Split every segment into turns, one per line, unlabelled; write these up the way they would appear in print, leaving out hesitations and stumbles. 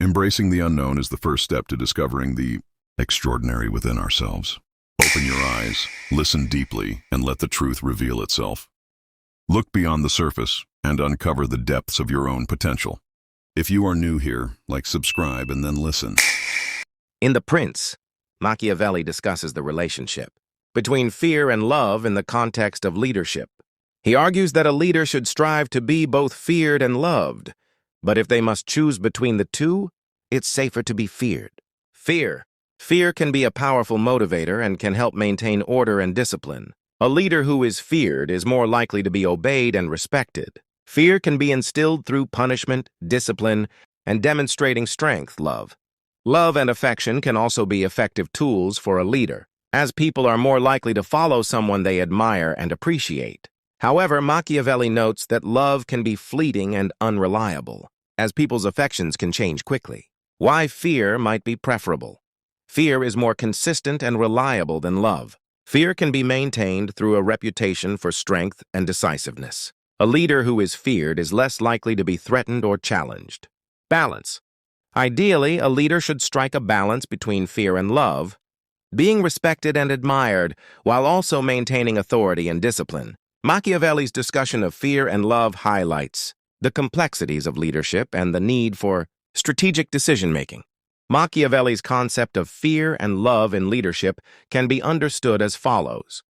Embracing the unknown is the first step to discovering the extraordinary within ourselves. Open your eyes, listen deeply, and let the truth reveal itself. Look beyond the surface and uncover the depths of your own potential. If you are new here, subscribe and then listen.
In The Prince, Machiavelli discusses the relationship between fear and love in the context of leadership. He argues that a leader should strive to be both feared and loved, but if they must choose between the two, it's safer to be feared. Fear can be a powerful motivator and can help maintain order and discipline. A leader who is feared is more likely to be obeyed and respected. Fear can be instilled through punishment, discipline, and demonstrating strength, love. Love and affection can also be effective tools for a leader, as people are more likely to follow someone they admire and appreciate. However, Machiavelli notes that love can be fleeting and unreliable, as people's affections can change quickly. Why fear might be preferable. Fear is more consistent and reliable than love. Fear can be maintained through a reputation for strength and decisiveness. A leader who is feared is less likely to be threatened or challenged. Balance. Ideally, a leader should strike a balance between fear and love, being respected and admired while also maintaining authority and discipline. Machiavelli's discussion of fear and love highlights the complexities of leadership and the need for strategic decision-making. Machiavelli's concept of fear and love in leadership can be understood as follows.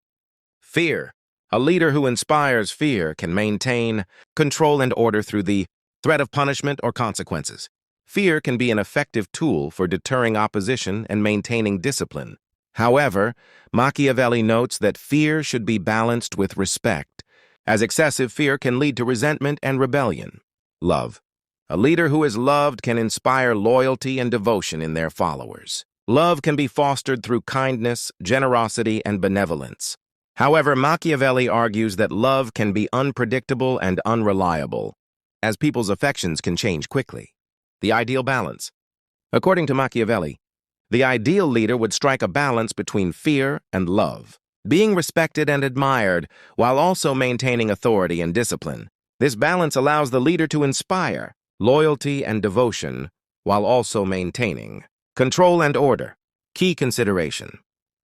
Fear. A leader who inspires fear can maintain control and order through the threat of punishment or consequences. Fear can be an effective tool for deterring opposition and maintaining discipline. However, Machiavelli notes that fear should be balanced with respect, as excessive fear can lead to resentment and rebellion. Love. A leader who is loved can inspire loyalty and devotion in their followers. Love can be fostered through kindness, generosity, and benevolence. However, Machiavelli argues that love can be unpredictable and unreliable, as people's affections can change quickly. The ideal balance. According to Machiavelli, the ideal leader would strike a balance between fear and love, being respected and admired while also maintaining authority and discipline. This balance allows the leader to inspire loyalty and devotion while also maintaining control and order. Key consideration.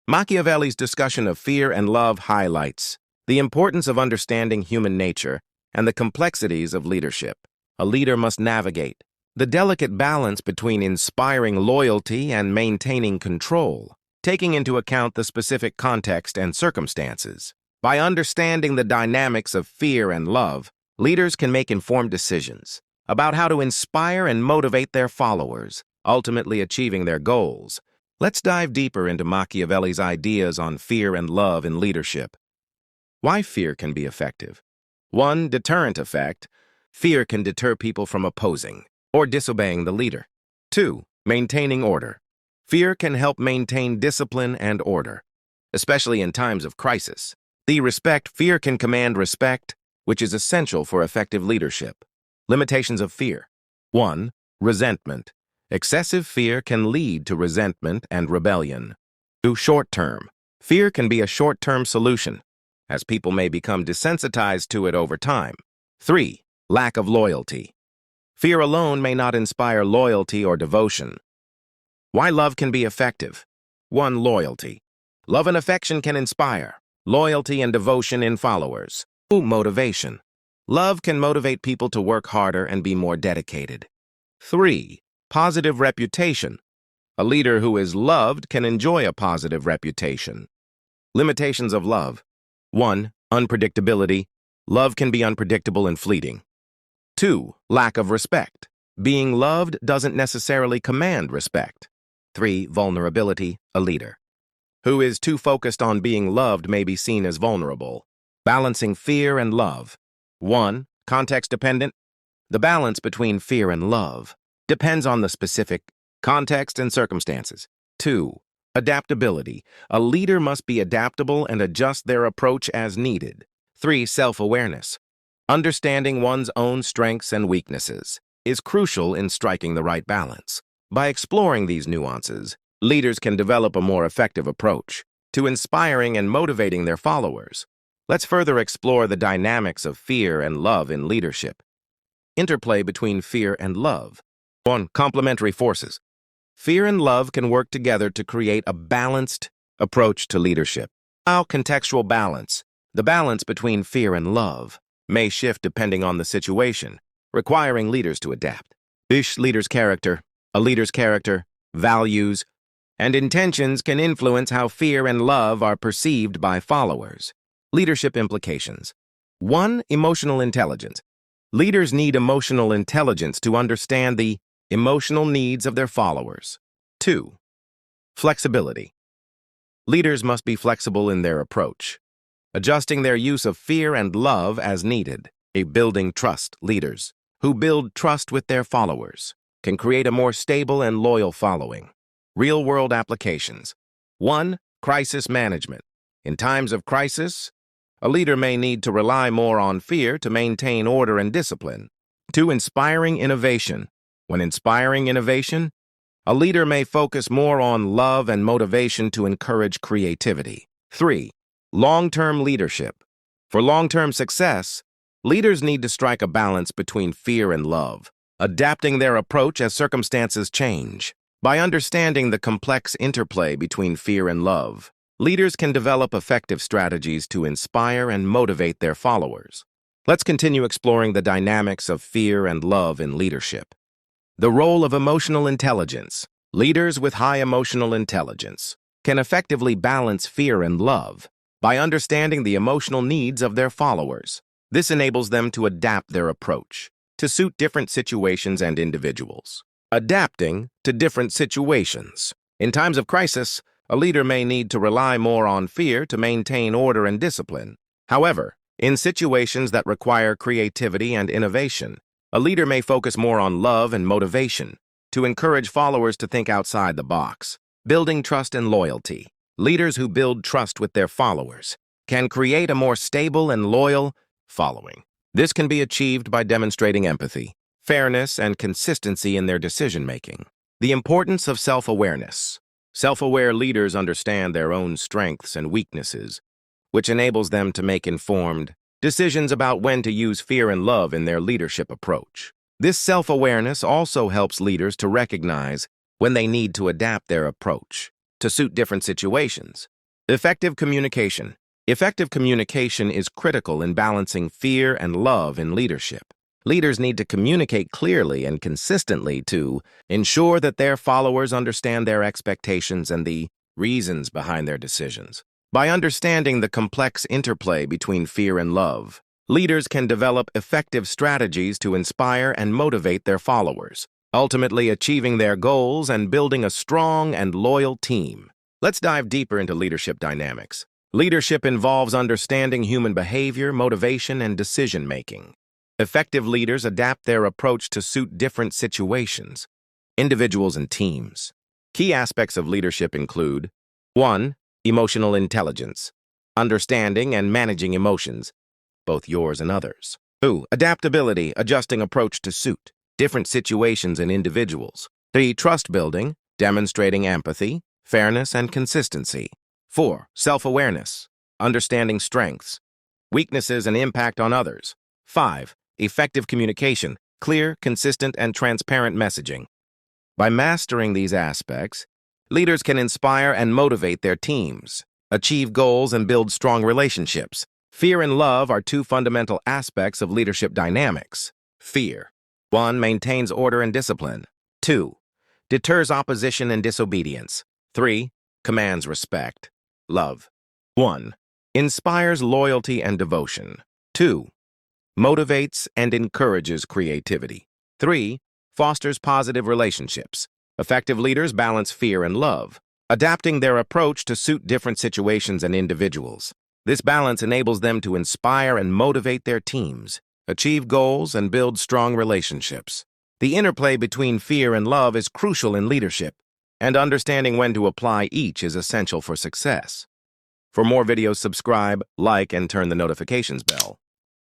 Machiavelli's discussion of fear and love highlights the importance of understanding human nature and the complexities of leadership. A leader must navigate the delicate balance between inspiring loyalty and maintaining control, taking into account the specific context and circumstances. By understanding the dynamics of fear and love, leaders can make informed decisions about how to inspire and motivate their followers, ultimately achieving their goals. Let's dive deeper into Machiavelli's ideas on fear and love in leadership. Why fear can be effective. 1. Deterrent effect. Fear can deter people from opposing or disobeying the leader. 2. Maintaining order. Fear can help maintain discipline and order, especially in times of crisis. Fear can command respect, which is essential for effective leadership. Limitations of fear. 1. Resentment. Excessive fear can lead to resentment and rebellion. 2. Short-term. Fear can be a short-term solution, as people may become desensitized to it over time. 3. Lack of loyalty. Fear alone may not inspire loyalty or devotion. Why love can be effective. 1. Loyalty. Love and affection can inspire loyalty and devotion in followers. 2. Motivation. Love can motivate people to work harder and be more dedicated. 3. Positive reputation. A leader who is loved can enjoy a positive reputation. Limitations of love. 1. Unpredictability. Love can be unpredictable and fleeting. 2. Lack of respect. Being loved doesn't necessarily command respect. 3. Vulnerability. A leader who is too focused on being loved may be seen as vulnerable. Balancing fear and love. 1. Context dependent. The balance between fear and love depends on the specific context and circumstances. 2. Adaptability. A leader must be adaptable and adjust their approach as needed. 3. Self-awareness. Understanding one's own strengths and weaknesses is crucial in striking the right balance. By exploring these nuances, leaders can develop a more effective approach to inspiring and motivating their followers. Let's further explore the dynamics of fear and love in leadership. Interplay between fear and love. 1. Complementary forces. Fear and love can work together to create a balanced approach to leadership. How contextual balance. The balance between fear and love may shift depending on the situation, requiring leaders to adapt. A leader's character, values, and intentions can influence how fear and love are perceived by followers. Leadership implications. 1. Emotional intelligence. Leaders need emotional intelligence to understand the emotional needs of their followers. 2. Flexibility. Leaders must be flexible in their approach, adjusting their use of fear and love as needed. Building trust. Leaders who build trust with their followers can create a more stable and loyal following. Real-world applications. 1. Crisis management. In times of crisis, a leader may need to rely more on fear to maintain order and discipline. 2. Inspiring innovation. When inspiring innovation, a leader may focus more on love and motivation to encourage creativity. 3. Long-term leadership. For long-term success, leaders need to strike a balance between fear and love, adapting their approach as circumstances change. By understanding the complex interplay between fear and love, leaders can develop effective strategies to inspire and motivate their followers. Let's continue exploring the dynamics of fear and love in leadership. The role of emotional intelligence. Leaders with high emotional intelligence can effectively balance fear and love by understanding the emotional needs of their followers. This enables them to adapt their approach to suit different situations and individuals. Adapting to different situations. In times of crisis, a leader may need to rely more on fear to maintain order and discipline. However, in situations that require creativity and innovation, a leader may focus more on love and motivation to encourage followers to think outside the box. Building trust and loyalty. Leaders who build trust with their followers can create a more stable and loyal following. This can be achieved by demonstrating empathy, fairness, and consistency in their decision-making. The importance of self-awareness. Self-aware leaders understand their own strengths and weaknesses, which enables them to make informed decisions about when to use fear and love in their leadership approach. This self-awareness also helps leaders to recognize when they need to adapt their approach to suit different situations. Effective communication. Effective communication is critical in balancing fear and love in leadership. Leaders need to communicate clearly and consistently to ensure that their followers understand their expectations and the reasons behind their decisions. By understanding the complex interplay between fear and love, leaders can develop effective strategies to inspire and motivate their followers, ultimately achieving their goals and building a strong and loyal team. Let's dive deeper into leadership dynamics. Leadership involves understanding human behavior, motivation, and decision-making. Effective leaders adapt their approach to suit different situations, individuals, and teams. Key aspects of leadership include 1. Emotional intelligence, understanding and managing emotions, both yours and others. 2. Adaptability, adjusting approach to suit different situations and individuals. 3. Trust building, demonstrating empathy, fairness, and consistency. 4. Self-awareness, understanding strengths, weaknesses, and impact on others. 5. Effective communication, clear, consistent, and transparent messaging. By mastering these aspects, leaders can inspire and motivate their teams, achieve goals, and build strong relationships. Fear and love are two fundamental aspects of leadership dynamics. Fear. 1. Maintains order and discipline. 2. Deters opposition and disobedience. 3. Commands respect. Love. 1. Inspires loyalty and devotion. 2. Motivates and encourages creativity. 3. Fosters positive relationships. Effective leaders balance fear and love, adapting their approach to suit different situations and individuals. This balance enables them to inspire and motivate their teams, achieve goals, and build strong relationships. The interplay between fear and love is crucial in leadership, and understanding when to apply each is essential for success. For more videos, subscribe, like, and turn the notifications bell.